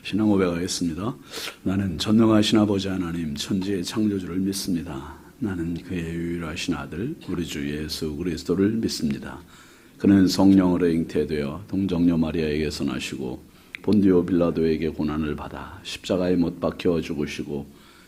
신앙 고백하겠습니다. 나는 전능하신 아버지 하나님 천지의 창조주를 믿습니다. 나는 그의 유일하신 아들 우리 주 예수 그리스도를 믿습니다. 그는 성령으로 잉태되어 동정녀 마리아에게서 나시고 본디오 빌라도에게 고난을 받아 십자가에 못 박혀 죽으시고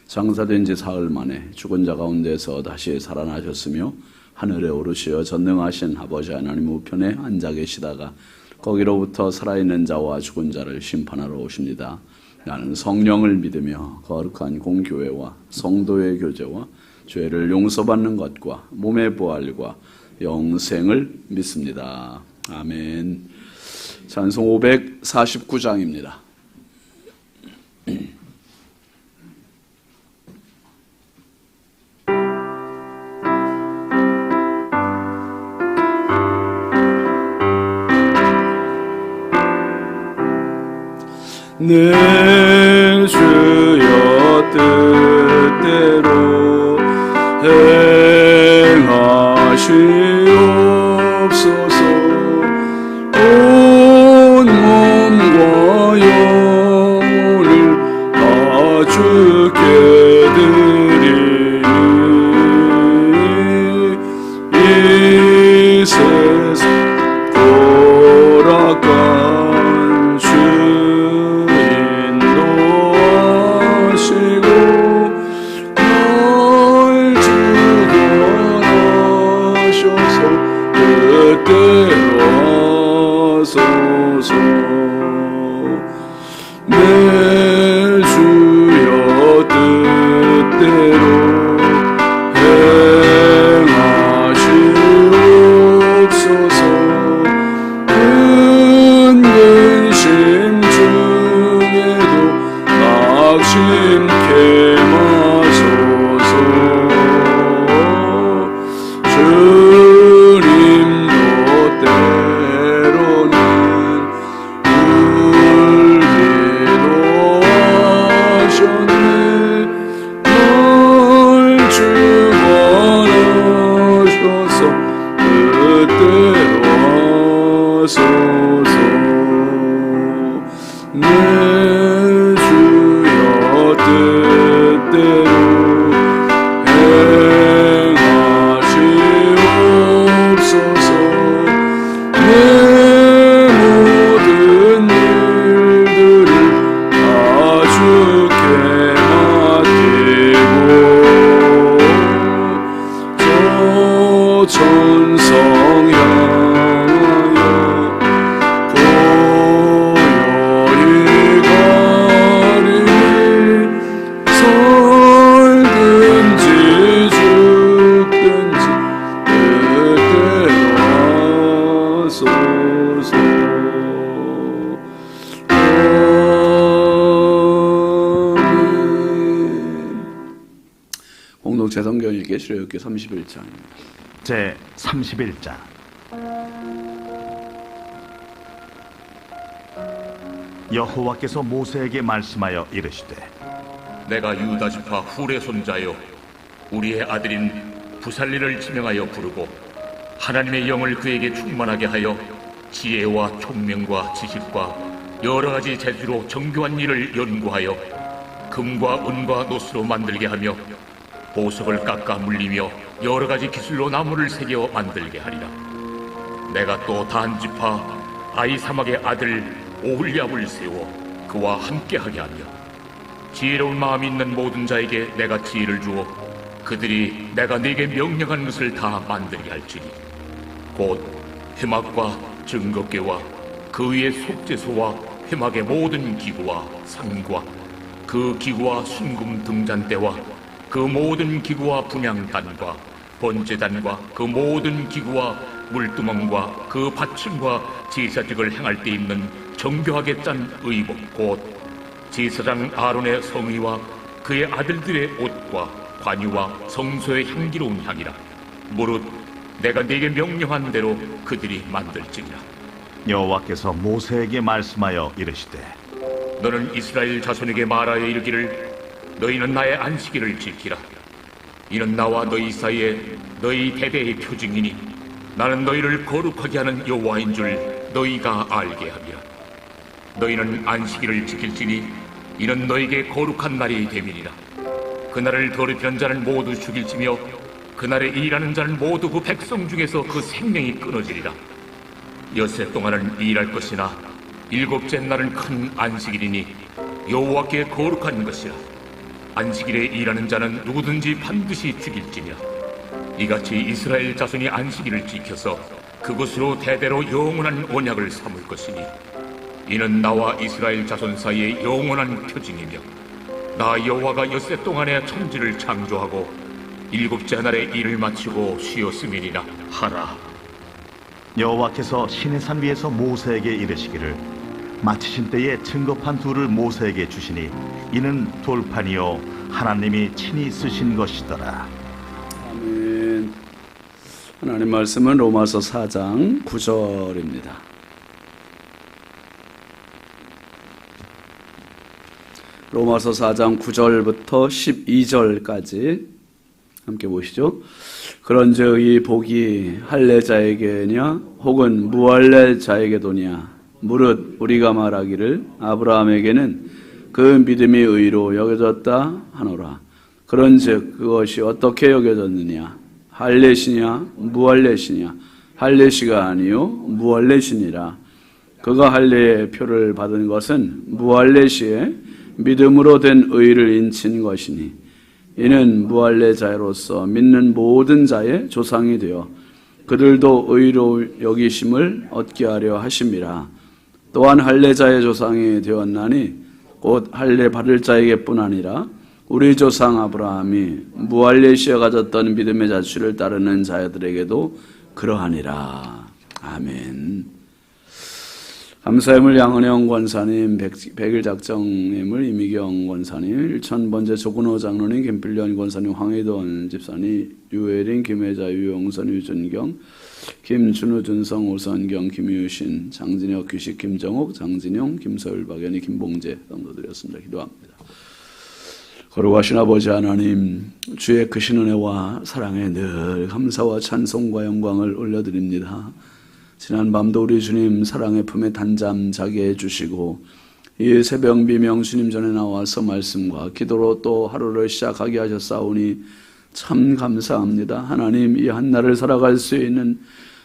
장사된 지 사흘 만에 죽은 자 가운데서 다시 살아나셨으며 하늘에 오르시어 전능하신 아버지 하나님 우편에 앉아 계시다가 거기로부터 살아있는 자와 죽은 자를 심판하러 오십니다. 나는 성령을 믿으며 거룩한 공교회와 성도의 교제와 죄를 용서받는 것과 몸의 부활과 영생을 믿습니다. 아멘. 찬송 549장입니다. 내 주여 뜻대로 행하시옵소서. 온 몸과 영혼을 다 주께 드리니 이 세상 돌아간 내 주여 뜻대로 행하시옵소서. 큰 근심 중에도 낙심케 마소서. 주님도 때로는 공동체 성경 읽기 출애굽기 31장입니다. 제 31장. 여호와께서 모세에게 말씀하여 이르시되 내가 유다 지파 훌의 손자요 우리의 아들인 부살리를 지명하여 부르고 하나님의 영을 그에게 충만하게 하여 지혜와 총명과 지식과 여러 가지 재주로 정교한 일을 연구하여 금과 은과 노스로 만들게 하며 보석을 깎아 물리며 여러 가지 기술로 나무를 새겨 만들게 하리라. 내가 또 단 지파 아히사막의 아들 오홀리압을 세워 그와 함께하게 하며 지혜로운 마음이 있는 모든 자에게 내가 지혜를 주어 그들이 내가 네게 명령한 것을 다 만들게 할지니 곧 회막과 증거궤와 그 위의 속죄소와 회막의 모든 기구와 상과 그 기구와 순금 등잔대와 그 모든 기구와 분향단과 번제단과 그 모든 기구와 물두멍과 그 받침과 제사직을 행할 때 입는 정교하게 짠 의복 곧 제사장 아론의 성의와 그의 아들들의 옷과 관유와 성소의 향기로운 향이라. 무릇 내가 네게 명령한 대로 그들이 만들지니라. 여호와께서 모세에게 말씀하여 이르시되 너는 이스라엘 자손에게 말하여 이르기를 너희는 나의 안식일을 지키라. 이는 나와 너희 사이에 너희 대대의 표징이니 나는 너희를 거룩하게 하는 여호와인 줄 너희가 알게 하리라. 너희는 안식일을 지킬지니 이는 너에게 거룩한 날이 됨이니라. 그날을 더럽히는 자는 모두 죽일지며 그날에 일하는 자는 모두 그 백성 중에서 그 생명이 끊어지리라. 엿새 동안은 일할 것이나 일곱째 날은 큰 안식일이니 여호와께 거룩한 것이라. 안식일에 일하는 자는 누구든지 반드시 죽일지니라. 이같이 이스라엘 자손이 안식일을 지켜서 그것으로 대대로 영원한 언약을 삼을 것이니 이는 나와 이스라엘 자손 사이의 영원한 표징이며 나 여호와가 엿새 동안에 천지를 창조하고 일곱째 날에 일을 마치고 쉬었음이니라 하라. 여호와께서 시내산 위에서 모세에게 이르시기를 마치신 때에 증거판 둘을 모세에게 주시니 이는 돌판이요 하나님이 친히 쓰신 것이더라. 아멘. 하나님 말씀은 로마서 4장 9절입니다. 로마서 4장 9절부터 12절까지 함께 보시죠. 그런즉 이 복이 할례자에게냐 혹은 무할례자에게도냐 무릇 우리가 말하기를 아브라함에게는 그 믿음이 의로 여겨졌다 하노라. 그런즉 그것이 어떻게 여겨졌느냐 할례시냐 무할례시냐 할례시가 아니요 무할례시니라. 그가 할례의 표를 받은 것은 무할례시에 믿음으로 된 의를 인친 것이니 이는 무할례자로서 믿는 모든 자의 조상이 되어 그들도 의로 여기심을 얻게 하려 하심이라. 또한 할례자의 조상이 되었나니 곧 할례 받을 자에게뿐 아니라 우리 조상 아브라함이 무할례시에 가졌던 믿음의 자취를 따르는 자들에게도 그러하니라. 아멘. 감사의물 양은영 권사님, 백일작정님을 이미경 권사님, 1000번째 조근호 장로님, 김필련 권사님, 황희돈 집사님, 유혜린, 김혜자, 유영선, 유준경, 김준우, 준성, 오선경, 김유신, 장진혁, 규식, 김정옥, 장진영, 김서율, 박연희, 김봉재 성도드렸습니다. 기도합니다. 거룩하신 아버지 하나님, 주의 크신 은혜와 사랑에 늘 감사와 찬송과 영광을 올려드립니다. 지난 밤도 우리 주님 사랑의 품에 단잠 자게 해주시고 이 새벽 미명 주님 전에 나와서 말씀과 기도로 또 하루를 시작하게 하셨사오니 참 감사합니다. 하나님, 이 한날을 살아갈 수 있는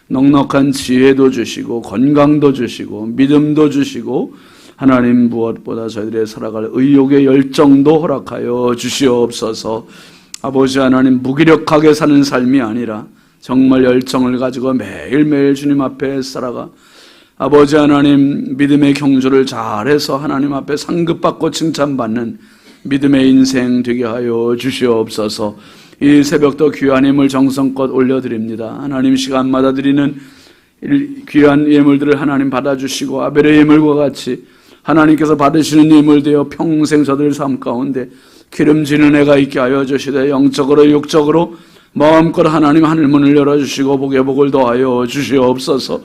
넉넉한 지혜도 주시고 건강도 주시고 믿음도 주시고 하나님, 무엇보다 저희들의 살아갈 의욕의 열정도 허락하여 주시옵소서. 아버지 하나님, 무기력하게 사는 삶이 아니라 정말 열정을 가지고 매일매일 주님 앞에 살아가 아버지 하나님 믿음의 경주를 잘해서 하나님 앞에 상급받고 칭찬받는 믿음의 인생 되게 하여 주시옵소서. 이 새벽도 귀한 예물 정성껏 올려드립니다. 하나님, 시간마다 드리는 귀한 예물들을 하나님 받아주시고 아벨의 예물과 같이 하나님께서 받으시는 예물 되어 평생 저들 삶 가운데 기름지는 애가 있게 하여 주시되 영적으로 육적으로 마음껏 하나님 하늘문을 열어주시고 복의 복을 더하여 주시옵소서.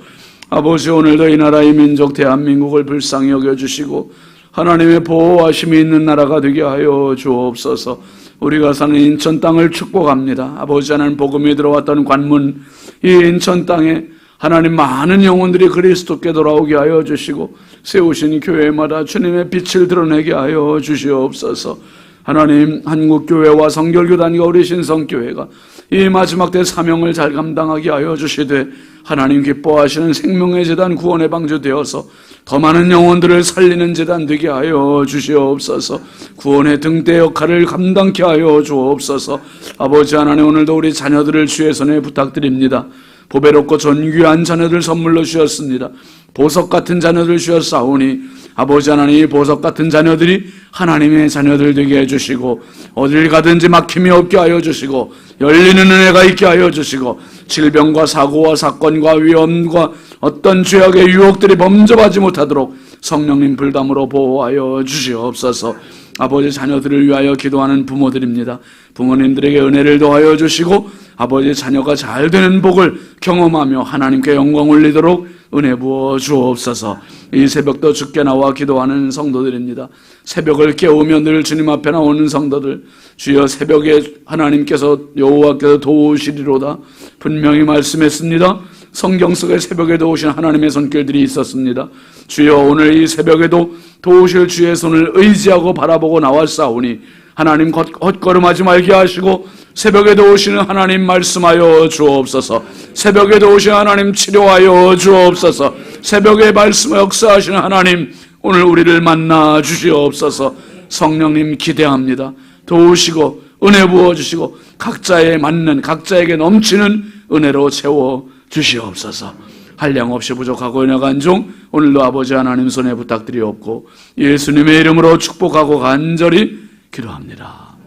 아버지, 오늘도 이 나라의 민족 대한민국을 불쌍히 여겨주시고 하나님의 보호하심이 있는 나라가 되게 하여 주옵소서. 우리가 사는 인천 땅을 축복합니다. 아버지 하나님, 복음이 들어왔던 관문 이 인천 땅에 하나님 많은 영혼들이 그리스도께 돌아오게 하여 주시고 세우신 교회마다 주님의 빛을 드러내게 하여 주시옵소서. 하나님, 한국교회와 성결교단과 우리 신성교회가 이 마지막 때 사명을 잘 감당하게 하여 주시되 하나님 기뻐하시는 생명의 제단 구원의 방주 되어서 더 많은 영혼들을 살리는 제단 되게 하여 주시옵소서. 구원의 등대 역할을 감당케 하여 주옵소서. 아버지 하나님, 오늘도 우리 자녀들을 주의 손에 부탁드립니다. 보배롭고 존귀한 자녀들 선물로 주셨습니다. 보석 같은 자녀들 주셨사오니 아버지 하나님, 이 보석 같은 자녀들이 하나님의 자녀들 되게 해주시고 어딜 가든지 막힘이 없게 하여 주시고 열리는 은혜가 있게 하여 주시고 질병과 사고와 사건과 위험과 어떤 죄악의 유혹들이 범접하지 못하도록 성령님 불담으로 보호하여 주시옵소서. 아버지, 자녀들을 위하여 기도하는 부모들입니다. 부모님들에게 은혜를 더하여 주시고 아버지, 자녀가 잘 되는 복을 경험하며 하나님께 영광 올리도록 은혜 부어 주옵소서. 이 새벽도 주께 나와 기도하는 성도들입니다. 새벽을 깨우며 늘 주님 앞에 나오는 성도들, 주여 새벽에 하나님께서 여호와께서 도우시리로다 분명히 말씀했습니다. 성경 속에 새벽에 도우신 하나님의 손길들이 있었습니다. 주여, 오늘 이 새벽에도 도우실 주의 손을 의지하고 바라보고 나왔사오니 하나님 헛걸음하지 말게 하시고 새벽에 도우시는 하나님 말씀하여 주옵소서. 새벽에 도우시는 하나님 치료하여 주옵소서. 새벽에 말씀 역사하시는 하나님 오늘 우리를 만나 주시옵소서. 성령님 기대합니다. 도우시고 은혜 부어주시고 각자에 맞는, 각자에게 넘치는 은혜로 채워 주시옵소서. 한량없이 부족하고 연약한 종 오늘도 아버지 하나님 손에 부탁드리옵고 예수님의 이름으로 축복하고 간절히 기도합니다.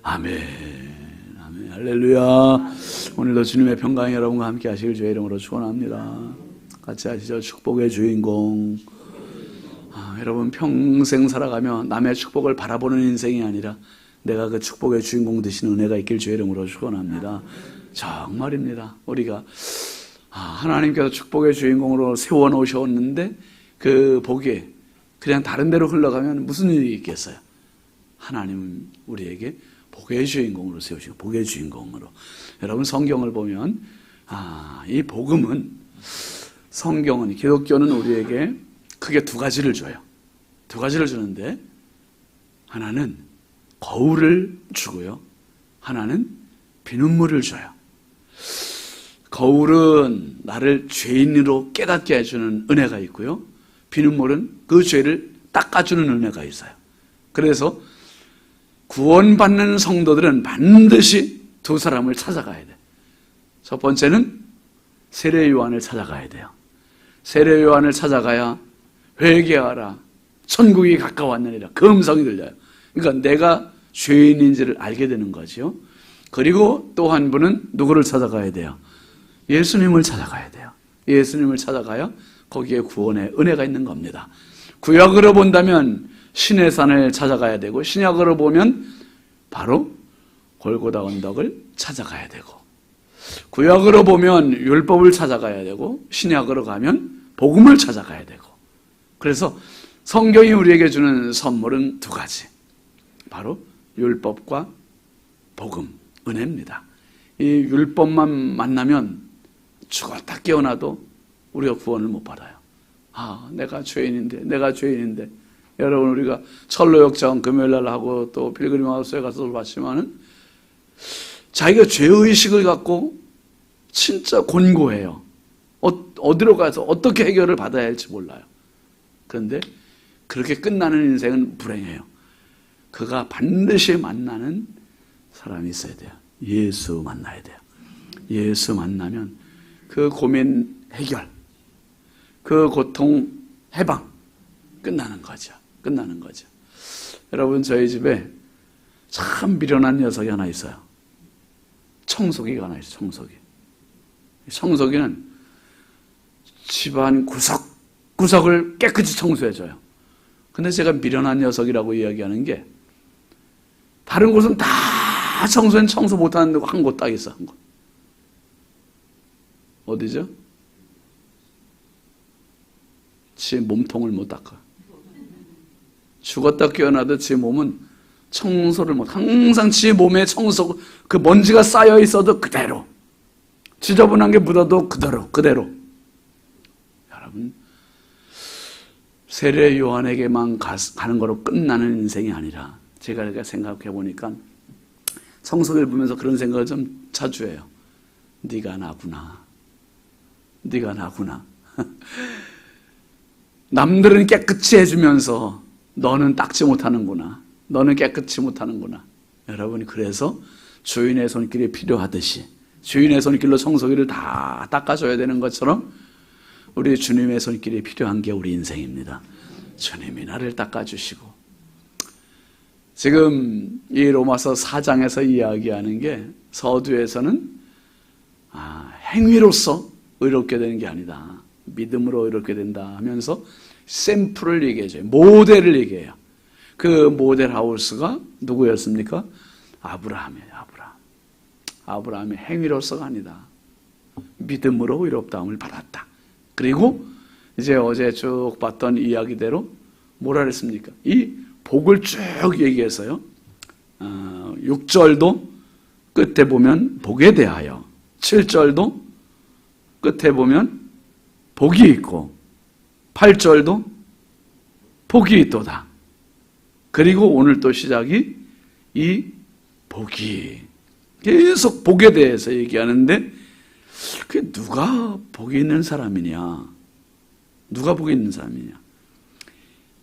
아멘. 아멘. 할렐루야. 오늘도 주님의 평강이 여러분과 함께 하시길 주의 이름으로 축원합니다. 같이 하시죠. 축복의 주인공. 여러분, 평생 살아가며 남의 축복을 바라보는 인생이 아니라 내가 그 축복의 주인공 되신 은혜가 있길 주의 이름으로 축원합니다. 정말입니다. 우리가 하나님께서 축복의 주인공으로 세워놓으셨는데 그 복이 그냥 다른 데로 흘러가면 무슨 일이 있겠어요? 하나님은 우리에게 복의 주인공으로 세우시고 복의 주인공으로. 여러분, 성경을 보면 이 복음은, 성경은, 기독교는 우리에게 크게 두 가지를 줘요. 두 가지를 주는데 하나는 거울을 주고요, 하나는 비눗물을 줘요. 거울은 나를 죄인으로 깨닫게 해주는 은혜가 있고요, 비눗물은 그 죄를 닦아주는 은혜가 있어요. 그래서 구원받는 성도들은 반드시 두 사람을 찾아가야 돼. 첫 번째는 세례 요한을 찾아가야 돼요. 세례 요한을 찾아가야 회개하라, 천국이 가까웠느니라 그 음성이 들려요. 그러니까 내가 죄인인지를 알게 되는 거죠. 그리고 또 한 분은 누구를 찾아가야 돼요? 예수님을 찾아가야 돼요. 예수님을 찾아가야 거기에 구원의 은혜가 있는 겁니다. 구약으로 본다면 신의 산을 찾아가야 되고, 신약으로 보면 바로 골고다 언덕을 찾아가야 되고, 구약으로 보면 율법을 찾아가야 되고, 신약으로 가면 복음을 찾아가야 되고. 그래서 성경이 우리에게 주는 선물은 두 가지, 바로 율법과 복음, 은혜입니다. 이 율법만 만나면 죽었다 깨어나도 우리가 구원을 못 받아요. 내가 죄인인데. 여러분, 우리가 철로역정 금요일날 하고 또 필그림 하우스에 가서 봤지만은 자기가 죄의식을 갖고 진짜 곤고해요. 어디로 가서 어떻게 해결을 받아야 할지 몰라요. 그런데 그렇게 끝나는 인생은 불행해요. 그가 반드시 만나는 사람이 있어야 돼요. 예수 만나야 돼요. 예수 만나면 그 고민 해결, 그 고통 해방 끝나는 거죠. 여러분, 저희 집에 참 미련한 녀석이 하나 있어요. 청소기가 하나 있어요. 청소기는 집안 구석구석을 깨끗이 청소해줘요. 근데 제가 미련한 녀석이라고 이야기하는 게, 다른 곳은 다 청소는 청소 못하는 데가 한 곳 딱 있어. 한 곳. 어디죠? 지 몸통을 못 닦아. 죽었다 깨어나도 지 몸은 청소를 못, 항상 지 몸에 청소, 그 먼지가 쌓여 있어도 그대로, 지저분한 게 묻어도 그대로. 여러분, 세례 요한에게만 가는 거로 끝나는 인생이 아니라, 제가 이렇게 생각해 보니까 청소기를 보면서 그런 생각을 좀 자주 해요. 네가 나구나. 남들은 깨끗이 해주면서 너는 닦지 못하는구나. 너는 깨끗이 못하는구나. 여러분, 그래서 주인의 손길이 필요하듯이 주인의 손길로 청소기를 다 닦아줘야 되는 것처럼 우리 주님의 손길이 필요한 게 우리 인생입니다. 주님이 나를 닦아주시고, 지금 이 로마서 4장에서 이야기하는 게, 서두에서는 행위로서 의롭게 되는 게 아니다, 믿음으로 의롭게 된다 하면서 샘플을 얘기해줘요. 모델을 얘기해요. 그 모델 하우스가 누구였습니까? 아브라함이에요. 아브라함이 행위로서가 아니다, 믿음으로 의롭다함을 받았다. 그리고 이제 어제 쭉 봤던 이야기대로 뭐라 그랬습니까? 이 복을 쭉 얘기해서요, 6절도 끝에 보면 복에 대하여, 7절도 끝에 보면 복이 있고 8절도 복이 있도다. 그리고 오늘 또 시작이 이 복이 계속 복에 대해서 얘기하는데 그게 누가 복이 있는 사람이냐? 누가 복이 있는 사람이냐?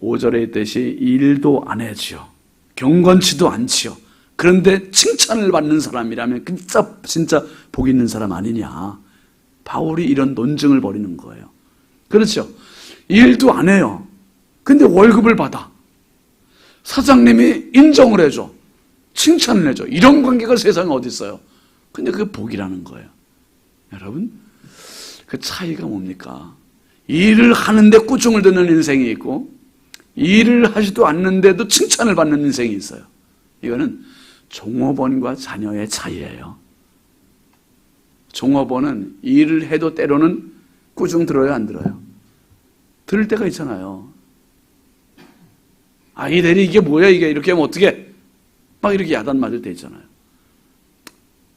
5절에 있듯이 일도 안 해지요. 경건치도 않지요. 그런데 칭찬을 받는 사람이라면 진짜 복 있는 사람 아니냐? 바울이 이런 논증을 벌이는 거예요. 그렇죠? 일도 안 해요. 근데 월급을 받아. 사장님이 인정을 해줘. 칭찬을 해줘. 이런 관계가 세상에 어디 있어요? 근데 그게 복이라는 거예요. 여러분, 그 차이가 뭡니까? 일을 하는데 꾸중을 듣는 인생이 있고 일을 하지도 않는데도 칭찬을 받는 인생이 있어요. 이거는 종업원과 자녀의 차이예요. 종업원은 일을 해도 때로는 꾸중 들어요, 안 들어요? 들을 때가 있잖아요. 아, 이 대리 이게 뭐야, 이게 이렇게 하면 어떻게? 막 이렇게 야단 맞을 때 있잖아요.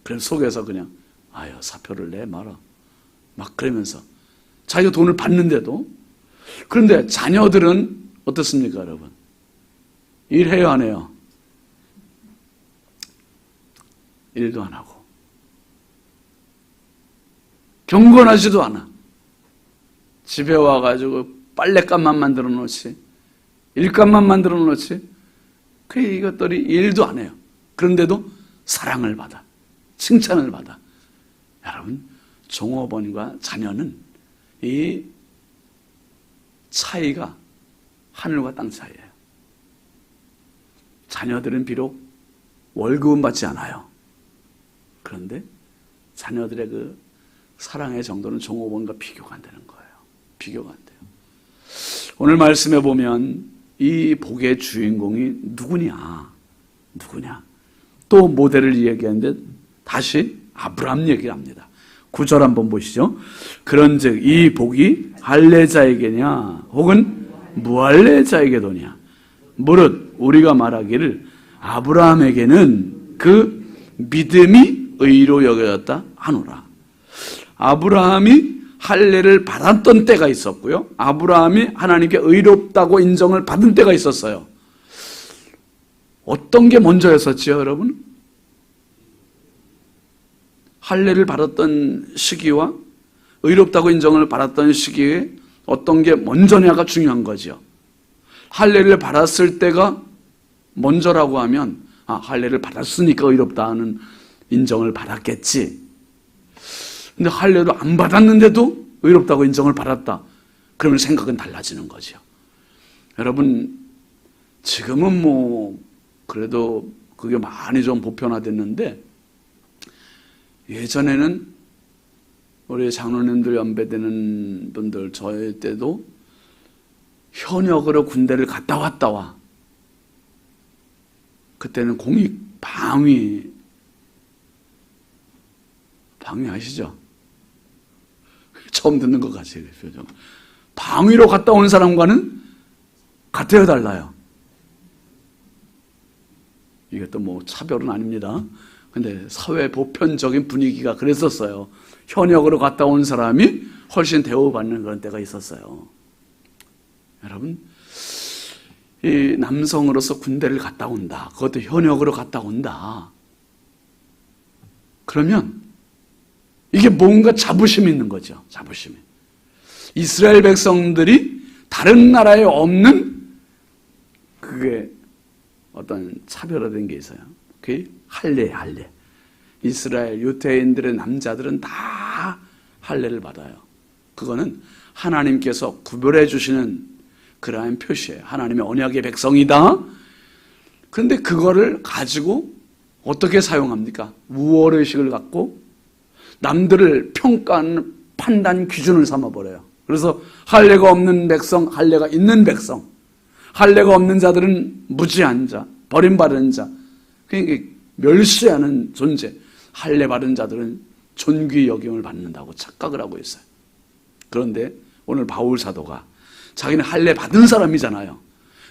그래서 속에서 그냥 아유, 사표를 내 마라. 막 그러면서 자기가 돈을 받는데도. 그런데 자녀들은 어떻습니까, 여러분? 일해요, 안 해요? 일도 안 하고 경건하지도 않아. 집에 와가지고 빨랫감만 만들어 놓지, 일감만 만들어 놓지, 그 이것들이 일도 안 해요. 그런데도 사랑을 받아, 칭찬을 받아. 여러분, 종업원과 자녀는 이 차이가 하늘과 땅 차이예요. 자녀들은 비록 월급은 받지 않아요. 그런데 자녀들의 그 사랑의 정도는 종업원과 비교가 안 되는 거예요. 비교가 안 돼요. 오늘 말씀해 보면 이 복의 주인공이 누구냐? 또 모델을 얘기하는데 다시 아브라함 얘기를 합니다. 9절 한번 보시죠. 그런즉 이 복이 할례자에게냐 혹은 무할례자에게도냐? 무릇 우리가 말하기를 아브라함에게는 그 믿음이 의로 여겨졌다 하노라. 아브라함이 할례를 받았던 때가 있었고요, 아브라함이 하나님께 의롭다고 인정을 받은 때가 있었어요. 어떤 게 먼저였었지요, 여러분? 할례를 받았던 시기와 의롭다고 인정을 받았던 시기에 어떤 게 먼저냐가 중요한 거죠. 할례를 받았을 때가 먼저라고 하면 할례를 받았으니까 의롭다는 인정을 받았겠지. 근데 할례도 안 받았는데도 의롭다고 인정을 받았다. 그러면 생각은 달라지는 거죠. 여러분, 지금은 그래도 그게 많이 좀 보편화됐는데, 예전에는 우리 장로님들 연배되는 분들, 저희 때도 현역으로 군대를 갔다 왔다 와. 그때는 공익 방위 아시죠? 처음 듣는 것 같아요, 표정. 방위로 갔다 온 사람과는 같아요, 달라요? 이것도 차별은 아닙니다. 근데 사회 보편적인 분위기가 그랬었어요. 현역으로 갔다 온 사람이 훨씬 대우받는 그런 때가 있었어요. 여러분, 이 남성으로서 군대를 갔다 온다. 그것도 현역으로 갔다 온다. 그러면 이게 뭔가 자부심이 있는 거죠. 자부심이. 이스라엘 백성들이 다른 나라에 없는 그게 어떤 차별화된 게 있어요. 그게 할례. 이스라엘 유대인들의 남자들은 다 할례를 받아요. 그거는 하나님께서 구별해 주시는 그러한 표시예요. 하나님의 언약의 백성이다. 그런데 그거를 가지고 어떻게 사용합니까? 우월의식을 갖고 남들을 평가하는 판단 기준을 삼아버려요. 그래서 할례가 없는 백성, 할례가 있는 백성, 할례가 없는 자들은 무지한 자, 버림받은 자, 그러니까 멸시하는 존재, 할례 받은 자들은 존귀 여김을 받는다고 착각을 하고 있어요. 그런데 오늘 바울 사도가 자기는 할례 받은 사람이잖아요.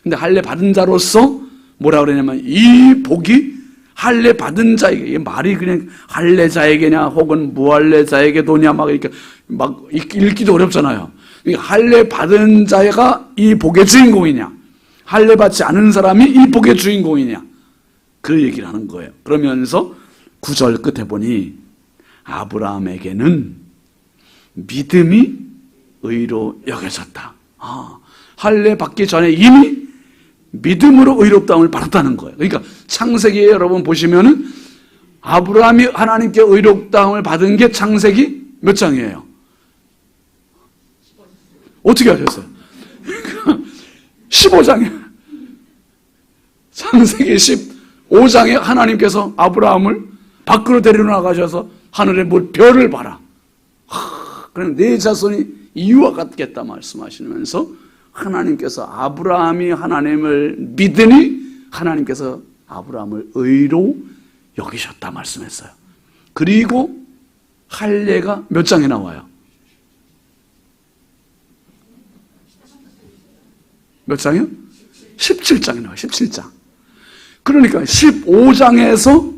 근데 할례 받은 자로서 뭐라 그러냐면 이 복이 할례 받은 자에게, 이게 말이 그냥 할례자에게냐 혹은 무할례자에게 도냐 막 이렇게 막 읽기도 어렵잖아요. 할례 받은 자가 이 복의 주인공이냐, 할례 받지 않은 사람이 이 복의 주인공이냐, 그 얘기를 하는 거예요. 그러면서 9절 끝에 보니 아브라함에게는 믿음이 의로 여겨졌다. 할례 받기 전에 이미 믿음으로 의롭다움을 받았다는 거예요. 그러니까 창세기에 여러분 보시면은 아브라함이 하나님께 의롭다움을 받은 게 창세기 몇 장이에요? 어떻게 하셨어요? 15장이에요. 창세기 15장에 하나님께서 아브라함을 밖으로 데리러 나가셔서 하늘에 별을 봐라. 그럼 내 자손이 이와 같겠다 말씀하시면서 하나님께서 아브라함이 하나님을 믿으니 하나님께서 아브라함을 의로 여기셨다 말씀했어요. 그리고 할례가 몇 장에 나와요? 몇 장이요? 17장에 나와요. 17장. 그러니까 15장에서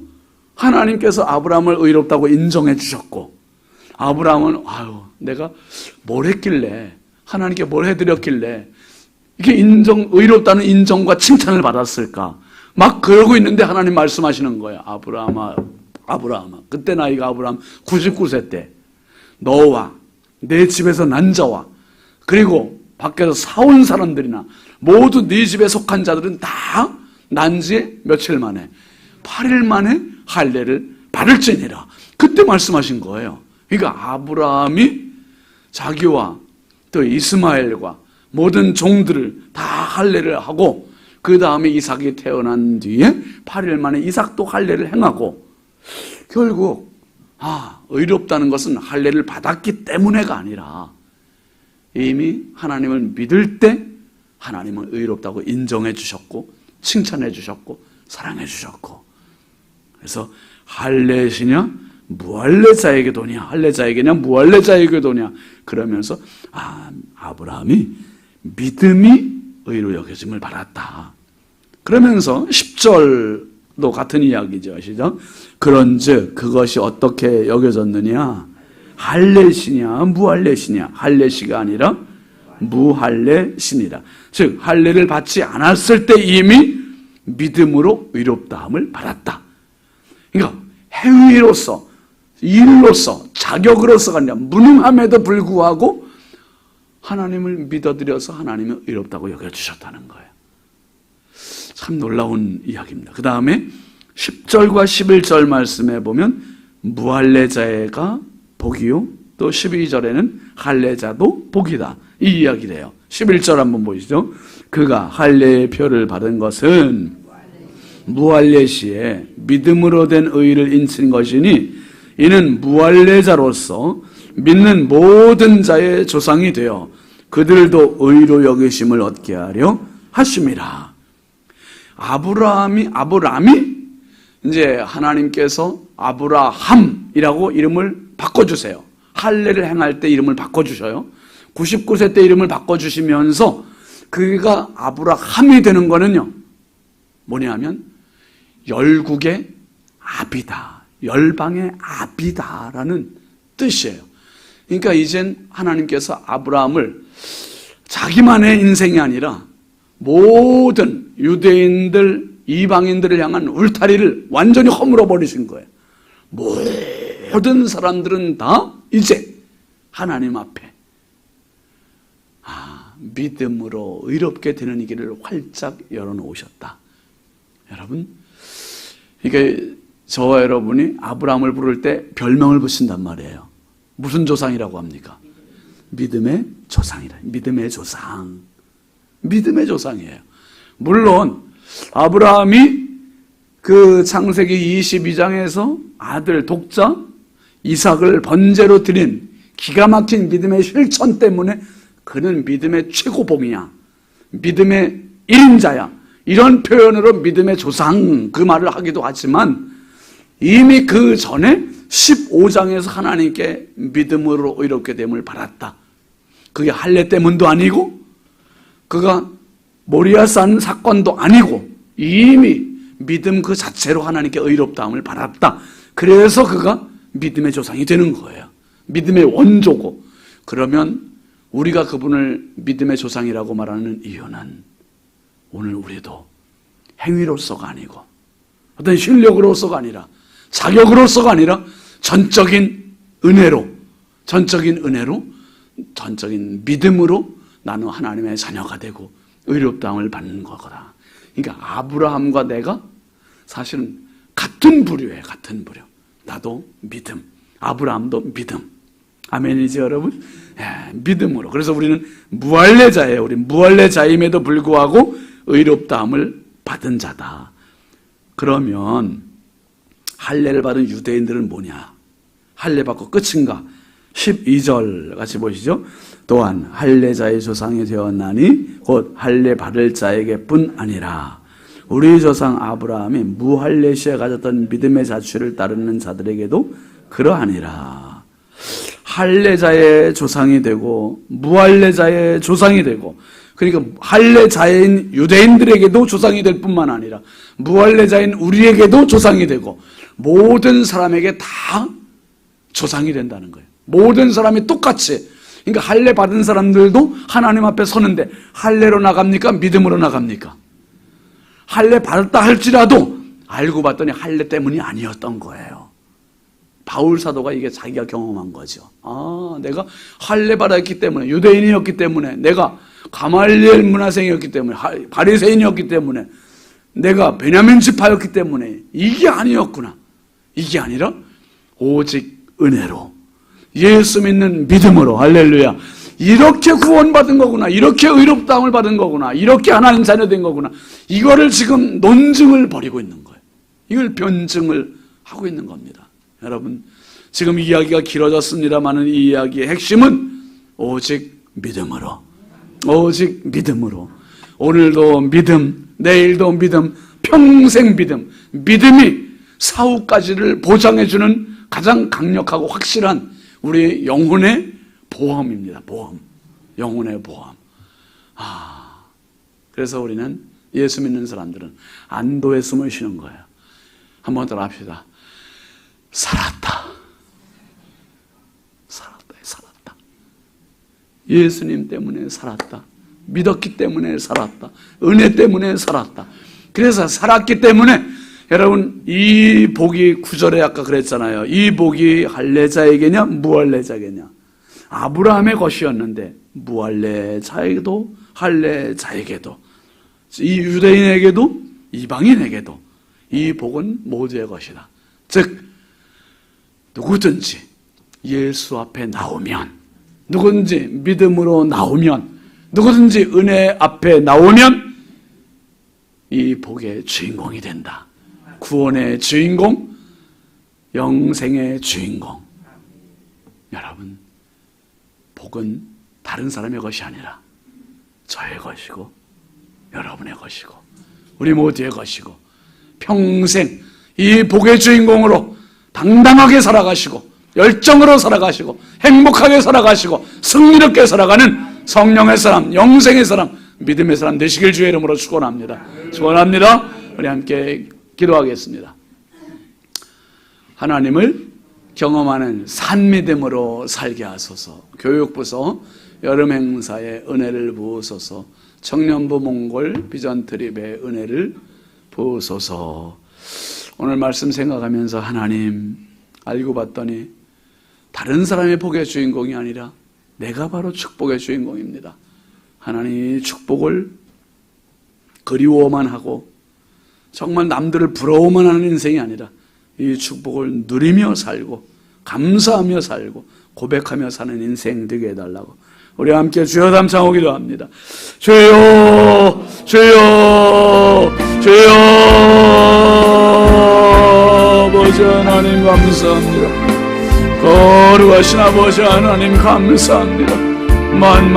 하나님께서 아브라함을 의롭다고 인정해 주셨고, 아브라함은 내가 뭘 했길래, 하나님께 뭘 해드렸길래 이게 의롭다는 인정과 칭찬을 받았을까? 막 그러고 있는데 하나님 말씀하시는 거예요. 아브라함아, 그때 나이가 아브라함 99세 때 너와 내 집에서 난 자와 그리고 밖에서 사온 사람들이나 모두 네 집에 속한 자들은 다 난 지 며칠 만에 8일 만에 할례를 받을지니라. 그때 말씀하신 거예요. 그러니까 아브라함이 자기와 또 이스마엘과 모든 종들을 다 할례를 하고 그 다음에 이삭이 태어난 뒤에 8일 만에 이삭도 할례를 행하고, 결국 의롭다는 것은 할례를 받았기 때문에가 아니라 이미 하나님을 믿을 때 하나님은 의롭다고 인정해 주셨고 칭찬해 주셨고 사랑해 주셨고, 그래서 할례시냐 무할례자에게 도냐, 할례자에게냐 무할례자에게 도냐, 그러면서 아브라함이 믿음이 의로 여겨짐을 받았다. 그러면서 10절도 같은 이야기죠. 시작. 그런즉 그것이 어떻게 여겨졌느냐, 할례시냐 무할례시냐, 할례시가 아니라 무할례시니라. 즉 할례를 받지 않았을 때 이미 믿음으로 의롭다함을 받았다. 그러니까 행위로서, 일로서, 자격으로서가 아니라 무능함에도 불구하고 하나님을 믿어드려서 하나님은 의롭다고 여겨주셨다는 거예요. 참 놀라운 이야기입니다. 그 다음에 10절과 11절 말씀에 보면 무할례자가 복이요, 또 12절에는 할례자도 복이다, 이 이야기를 해요. 11절 한번 보시죠. 그가 할례의 표를 받은 것은 무할례 시에 믿음으로 된 의를 인친 것이니 이는 무할례자로서 믿는 모든 자의 조상이 되어 그들도 의로 여기심을 얻게 하려 하심이라. 아브라함이 이제 하나님께서 아브라함이라고 이름을 바꿔주세요. 할례를 행할 때 이름을 바꿔주셔요. 99세 때 이름을 바꿔주시면서 그가 아브라함이 되는 거는요, 뭐냐면 열국의 아비다, 열방의 아비다라는 뜻이에요. 그러니까 이젠 하나님께서 아브라함을 자기만의 인생이 아니라 모든 유대인들, 이방인들을 향한 울타리를 완전히 허물어 버리신 거예요. 모든 사람들은 다 이제 하나님 앞에 믿음으로 의롭게 되는 이 길을 활짝 열어놓으셨다. 여러분, 그러니까 저와 여러분이 아브라함을 부를 때 별명을 붙인단 말이에요. 무슨 조상이라고 합니까? 믿음의 조상이라. 믿음의 조상. 믿음의 조상이에요. 물론 아브라함이 그 창세기 22장에서 아들 독자 이삭을 번제로 드린 기가 막힌 믿음의 실천 때문에 그는 믿음의 최고봉이야, 믿음의 1인자야, 이런 표현으로 믿음의 조상, 그 말을 하기도 하지만 이미 그 전에 15장에서 하나님께 믿음으로 의롭게 됨을 받았다. 그게 할례 때문도 아니고 그가 모리아산 사건도 아니고 이미 믿음 그 자체로 하나님께 의롭다함을 받았다. 그래서 그가 믿음의 조상이 되는 거예요. 믿음의 원조고. 그러면 우리가 그분을 믿음의 조상이라고 말하는 이유는 오늘 우리도 행위로서가 아니고 어떤 실력으로서가 아니라 자격으로서가 아니라 전적인 은혜로 전적인 믿음으로 나는 하나님의 자녀가 되고 의롭다함을 받는 거거다. 그러니까 아브라함과 내가 사실은 같은 부류예요. 같은 부류. 나도 믿음, 아브라함도 믿음. 아멘이죠, 여러분? 믿음으로. 그래서 우리는 무할례자예요. 우리 무할례자임에도 불구하고 의롭다함을 받은 자다. 그러면 할례를 받은 유대인들은 뭐냐? 할례 받고 끝인가? 12절 같이 보시죠. 또한 할례자의 조상이 되었나니 곧 할례 받을 자에게뿐 아니라 우리 조상 아브라함이 무할례 시에 가졌던 믿음의 자취를 따르는 자들에게도 그러하니라. 할례자의 조상이 되고 무할례자의 조상이 되고, 그러니까 할례자인 유대인들에게도 조상이 될 뿐만 아니라 무할례자인 우리에게도 조상이 되고 모든 사람에게 다 조상이 된다는 거예요. 모든 사람이 똑같이. 그러니까 할례 받은 사람들도 하나님 앞에 서는데 할례로 나갑니까? 믿음으로 나갑니까? 할례 받았다 할지라도 알고 봤더니 할례 때문이 아니었던 거예요. 바울 사도가 이게 자기가 경험한 거죠. 내가 할례 받았기 때문에, 유대인이었기 때문에, 내가 가말리엘 문화생이었기 때문에, 바리새인이었기 때문에, 내가 베냐민 지파였기 때문에 이게 아니었구나. 이게 아니라 오직 은혜로, 예수 믿는 믿음으로, 할렐루야, 이렇게 구원받은 거구나, 이렇게 의롭다함을 받은 거구나, 이렇게 하나님 자녀 된 거구나. 이거를 지금 논증을 벌이고 있는 거예요. 이걸 변증을 하고 있는 겁니다. 여러분, 지금 이야기가 길어졌습니다만은 이 이야기의 핵심은 오직 믿음으로, 오직 믿음으로. 오늘도 믿음, 내일도 믿음, 평생 믿음. 믿음이 사후까지를 보장해주는 가장 강력하고 확실한 우리 영혼의 보험입니다. 보험. 영혼의 보험. 그래서 우리는, 예수 믿는 사람들은 안도의 숨을 쉬는 거예요. 한번 더 합시다. 살았다. 살았다. 예수님 때문에 살았다. 믿었기 때문에 살았다. 은혜 때문에 살았다. 그래서 살았기 때문에 여러분, 이 복이 9절에 아까 그랬잖아요. 이 복이 할례자에게냐 무할례자에게냐. 아브라함의 것이었는데 무할례자에게도 할례자에게도, 이 유대인에게도 이방인에게도 이 복은 모두의 것이다. 즉 누구든지 예수 앞에 나오면, 누구든지 믿음으로 나오면, 누구든지 은혜 앞에 나오면 이 복의 주인공이 된다. 구원의 주인공, 영생의 주인공. 여러분, 복은 다른 사람의 것이 아니라 저의 것이고 여러분의 것이고 우리 모두의 것이고, 평생 이 복의 주인공으로 당당하게 살아가시고 열정으로 살아가시고 행복하게 살아가시고 승리롭게 살아가는 성령의 사람, 영생의 사람, 믿음의 사람 되시길 주의 이름으로 축원합니다. 축원합니다. 우리 함께 기도하겠습니다. 하나님을 경험하는 산믿음으로 살게 하소서. 교육부서 여름 행사에 은혜를 부으소서. 청년부 몽골 비전 트립의 은혜를 부으소서. 오늘 말씀 생각하면서 하나님, 알고 봤더니 다른 사람의 복의 주인공이 아니라 내가 바로 축복의 주인공입니다. 하나님, 이 축복을 그리워만 하고 정말 남들을 부러워만 하는 인생이 아니라 이 축복을 누리며 살고 감사하며 살고 고백하며 사는 인생 되게 해달라고 우리 함께 주여 담창하고 기도합니다. 주여, 주여, 주여. 아버지 하나님 감사합니다. 거룩하신 아버지 하나님 감사합니다. 만만